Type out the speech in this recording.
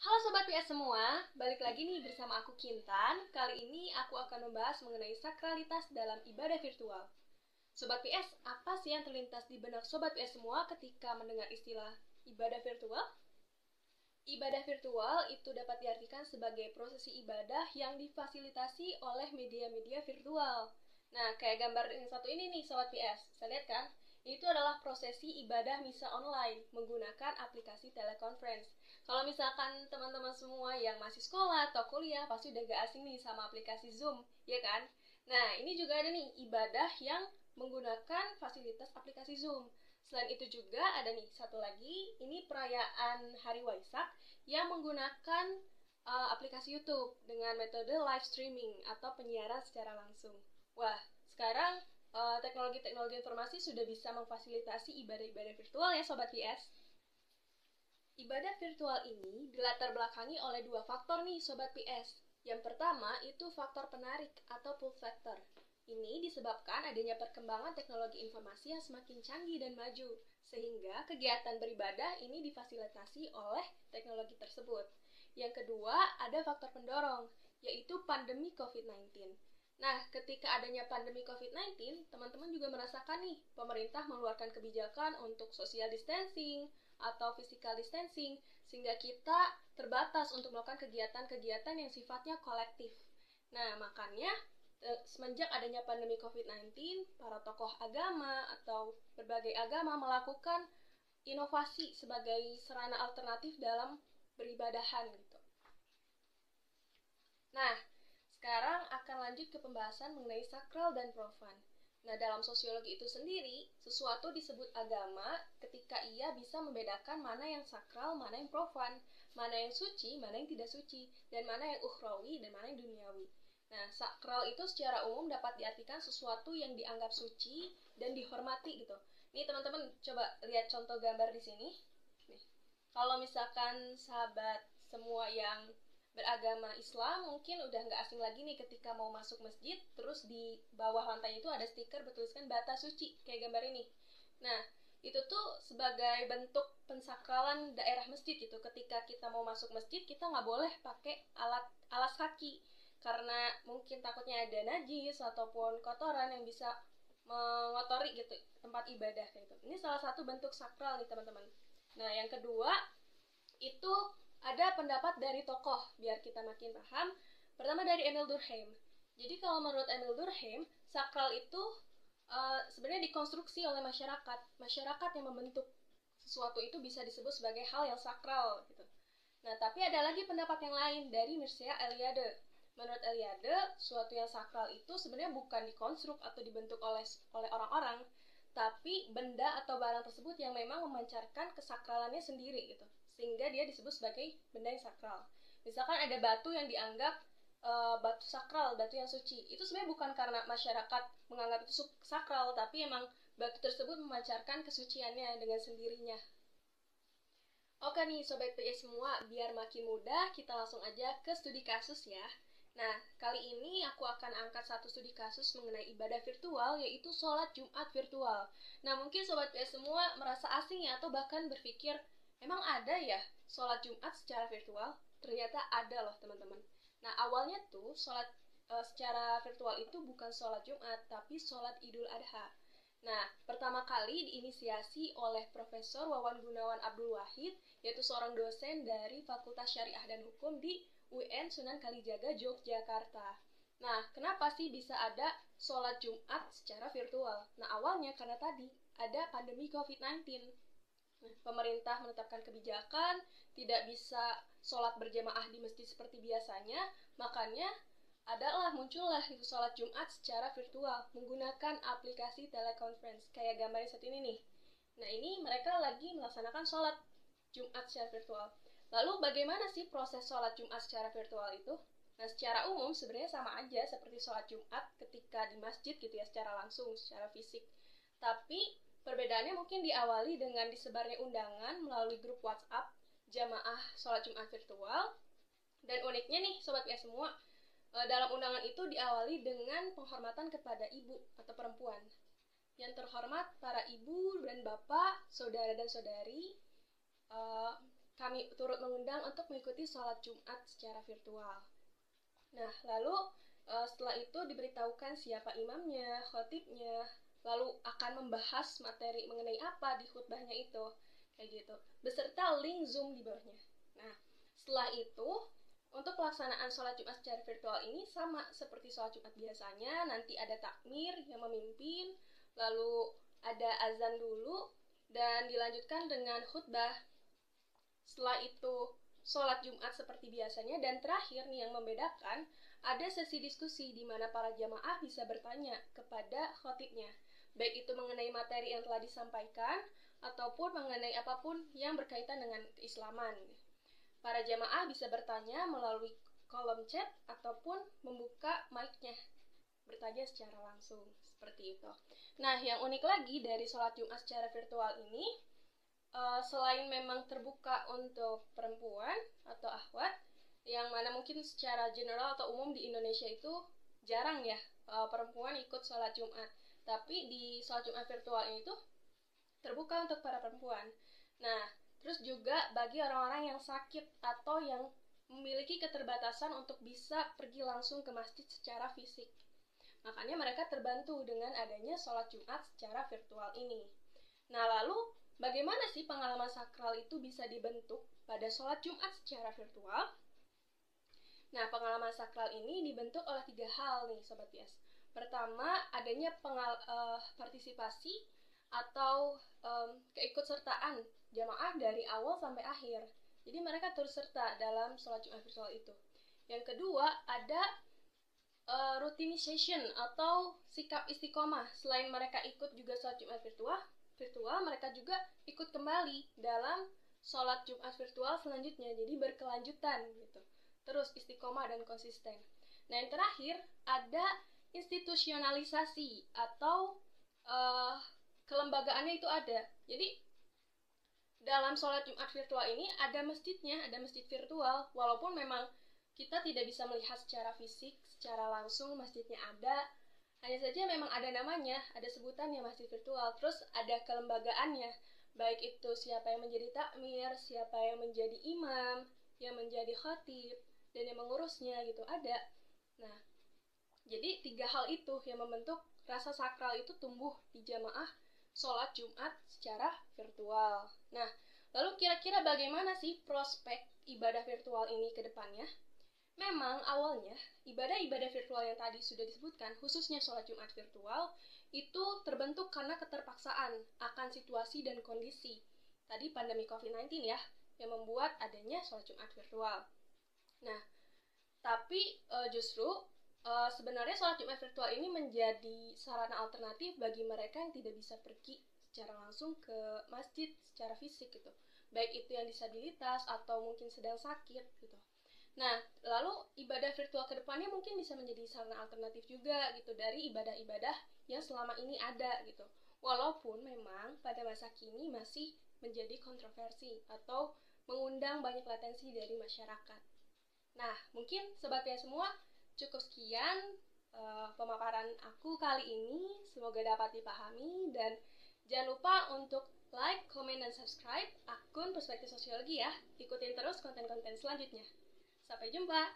Halo Sobat PS semua, balik lagi nih bersama aku Kintan. Kali ini aku akan membahas mengenai sakralitas dalam ibadah virtual. Sobat PS, apa sih yang terlintas di benak Sobat PS semua ketika mendengar istilah ibadah virtual? Ibadah virtual itu dapat diartikan sebagai prosesi ibadah yang difasilitasi oleh media-media virtual. Nah, kayak gambar yang satu ini nih Sobat PS, bisa lihat kan? Itu adalah prosesi ibadah misa online menggunakan aplikasi teleconference. Kalau misalkan teman-teman semua yang masih sekolah atau kuliah pasti udah gak asing nih sama aplikasi Zoom, ya kan? Nah, ini juga ada nih ibadah yang menggunakan fasilitas aplikasi Zoom. Selain itu juga ada nih satu lagi, ini perayaan Hari Waisak yang menggunakan aplikasi YouTube dengan metode live streaming atau penyiaran secara langsung. Wah, sekarang teknologi-teknologi informasi sudah bisa memfasilitasi ibadah-ibadah virtual ya Sobat PS. Ibadah virtual ini dilatar belakangi oleh dua faktor nih Sobat PS. Yang pertama itu faktor penarik atau pull factor. Ini disebabkan adanya perkembangan teknologi informasi yang semakin canggih dan maju, sehingga kegiatan beribadah ini difasilitasi oleh teknologi tersebut. Yang kedua, ada faktor pendorong, yaitu pandemi COVID-19. Nah, ketika adanya pandemi COVID-19, teman-teman juga merasakan nih, pemerintah mengeluarkan kebijakan untuk social distancing atau physical distancing, sehingga kita terbatas untuk melakukan kegiatan-kegiatan yang sifatnya kolektif. Nah, makanya semenjak adanya pandemi COVID-19, para tokoh agama atau berbagai agama melakukan inovasi sebagai sarana alternatif dalam beribadahan gitu. Nah, sekarang akan lanjut ke pembahasan mengenai sakral dan profan. Nah, dalam sosiologi itu sendiri, sesuatu disebut agama ketika ia bisa membedakan mana yang sakral, mana yang profan, mana yang suci, mana yang tidak suci, dan mana yang ukhrawi, dan mana yang duniawi. Nah, sakral itu secara umum dapat diartikan sesuatu yang dianggap suci dan dihormati gitu. Nih teman-teman, coba lihat contoh gambar di sini. Nih, kalau misalkan sahabat semua yang beragama Islam mungkin udah nggak asing lagi nih ketika mau masuk masjid, terus di bawah lantai itu ada stiker bertuliskan bata suci, kayak gambar ini. Nah, itu tuh sebagai bentuk pensakralan daerah masjid gitu. Ketika kita mau masuk masjid, kita nggak boleh pakai alas kaki, karena mungkin takutnya ada najis ataupun kotoran yang bisa mengotori gitu tempat ibadah kayak gitu. Ini salah satu bentuk sakral nih teman-teman. Nah, yang kedua itu ada pendapat dari tokoh biar kita makin paham. Pertama dari Emil Durkheim. Jadi kalau menurut Emil Durkheim, sakral itu sebenarnya dikonstruksi oleh masyarakat. Masyarakat yang membentuk sesuatu itu bisa disebut sebagai hal yang sakral gitu. Nah, tapi ada lagi pendapat yang lain dari Mircea Eliade. Menurut Eliade, suatu yang sakral itu sebenarnya bukan dikonstruk atau dibentuk oleh orang-orang, tapi benda atau barang tersebut yang memang memancarkan kesakralannya sendiri gitu, sehingga dia disebut sebagai benda yang sakral. Misalkan ada batu yang dianggap batu sakral, batu yang suci, itu sebenarnya bukan karena masyarakat menganggap itu sakral, tapi emang batu tersebut memancarkan kesuciannya dengan sendirinya. Oke nih Sobat PS semua, biar makin mudah kita langsung aja ke studi kasus ya. Nah, kali ini aku akan angkat satu studi kasus mengenai ibadah virtual, yaitu sholat Jumat virtual. Nah, mungkin Sobat PS semua merasa asing ya, atau bahkan berpikir, emang ada ya sholat Jumat secara virtual? Ternyata ada loh teman-teman. Nah, awalnya tuh sholat secara virtual itu bukan sholat Jumat, tapi sholat Idul Adha. Nah, pertama kali diinisiasi oleh Profesor Wawan Gunawan Abdul Wahid, yaitu seorang dosen dari Fakultas Syariah dan Hukum di UN Sunan Kalijaga, Yogyakarta. Nah, kenapa sih bisa ada sholat Jumat secara virtual? Nah, awalnya karena tadi ada pandemi COVID-19. Nah, pemerintah menetapkan kebijakan tidak bisa sholat berjamaah di masjid seperti biasanya, makanya muncullah itu sholat Jumat secara virtual menggunakan aplikasi teleconference kayak gambar satu ini nih. Nah, ini mereka lagi melaksanakan sholat Jumat secara virtual. Lalu bagaimana sih proses sholat Jumat secara virtual itu? Nah, secara umum sebenarnya sama aja seperti sholat Jumat ketika di masjid gitu ya, secara langsung, secara fisik. Tapi perbedaannya mungkin diawali dengan disebarnya undangan melalui grup WhatsApp jamaah sholat Jumat virtual. Dan uniknya nih Sobat ya semua, dalam undangan itu diawali dengan penghormatan kepada ibu atau perempuan. Yang terhormat para ibu dan bapak, saudara dan saudari, kami turut mengundang untuk mengikuti sholat Jumat secara virtual. Nah, lalu setelah itu diberitahukan siapa imamnya, khotibnya, lalu akan membahas materi mengenai apa di khutbahnya itu, kayak gitu, beserta link Zoom di bawahnya. Nah, setelah itu, untuk pelaksanaan sholat Jumat secara virtual ini sama seperti sholat Jumat biasanya, nanti ada takmir yang memimpin, lalu ada azan dulu, dan dilanjutkan dengan khutbah. Setelah itu, sholat Jumat seperti biasanya, dan terakhir nih yang membedakan, ada sesi diskusi di mana para jamaah bisa bertanya kepada khotibnya, baik itu mengenai materi yang telah disampaikan, ataupun mengenai apapun yang berkaitan dengan keislaman. Para jamaah bisa bertanya melalui kolom chat, ataupun membuka mic-nya, bertanya secara langsung, seperti itu. Nah, yang unik lagi dari sholat Jumat secara virtual ini, selain memang terbuka untuk perempuan atau akhwat, yang mana mungkin secara general atau umum di Indonesia itu jarang ya perempuan ikut sholat Jumat. Tapi di sholat Jumat virtual ini tuh terbuka untuk para perempuan. Nah, terus juga bagi orang-orang yang sakit atau yang memiliki keterbatasan untuk bisa pergi langsung ke masjid secara fisik. Makanya mereka terbantu dengan adanya sholat Jumat secara virtual ini. Nah, lalu bagaimana sih pengalaman sakral itu bisa dibentuk pada sholat Jumat secara virtual? Nah, pengalaman sakral ini dibentuk oleh 3 hal nih, Sobat Bias. Pertama, adanya partisipasi atau keikutsertaan jamaah dari awal sampai akhir. Jadi mereka turut serta dalam sholat Jumat virtual itu. Yang kedua, ada routinization atau sikap istiqomah. Selain mereka ikut juga sholat Jumat virtual, mereka juga ikut kembali dalam sholat Jumat virtual selanjutnya. Jadi berkelanjutan gitu. Terus istiqomah dan konsisten. Nah, yang terakhir ada institusionalisasi atau kelembagaannya itu ada. Jadi dalam sholat Jumat virtual ini ada masjidnya, ada masjid virtual. Walaupun memang kita tidak bisa melihat secara fisik, secara langsung masjidnya ada, hanya saja memang ada namanya, ada sebutannya masjid virtual. Terus ada kelembagaannya, baik itu siapa yang menjadi takmir, siapa yang menjadi imam, yang menjadi khatib, dan yang mengurusnya gitu, ada. Nah, jadi 3 hal itu yang membentuk rasa sakral itu tumbuh di jamaah sholat Jumat secara virtual. Nah, lalu kira-kira bagaimana sih prospek ibadah virtual ini ke depannya? Memang awalnya ibadah-ibadah virtual yang tadi sudah disebutkan, khususnya sholat Jumat virtual, itu terbentuk karena keterpaksaan akan situasi dan kondisi. Tadi pandemi COVID-19 ya, yang membuat adanya sholat Jumat virtual. Nah, tapi justru sebenarnya sholat Jumat virtual ini menjadi sarana alternatif bagi mereka yang tidak bisa pergi secara langsung ke masjid secara fisik gitu. Baik itu yang disabilitas atau mungkin sedang sakit gitu. Nah, lalu ibadah virtual ke depannya mungkin bisa menjadi sarana alternatif juga gitu dari ibadah-ibadah yang selama ini ada gitu. Walaupun memang pada masa kini masih menjadi kontroversi atau mengundang banyak latensi dari masyarakat. Nah, mungkin sobatnya semua cukup sekian pemaparan aku kali ini. Semoga dapat dipahami dan jangan lupa untuk like, komen, dan subscribe akun Perspektif Sosiologi ya. Ikutin terus konten-konten selanjutnya. Sampai jumpa!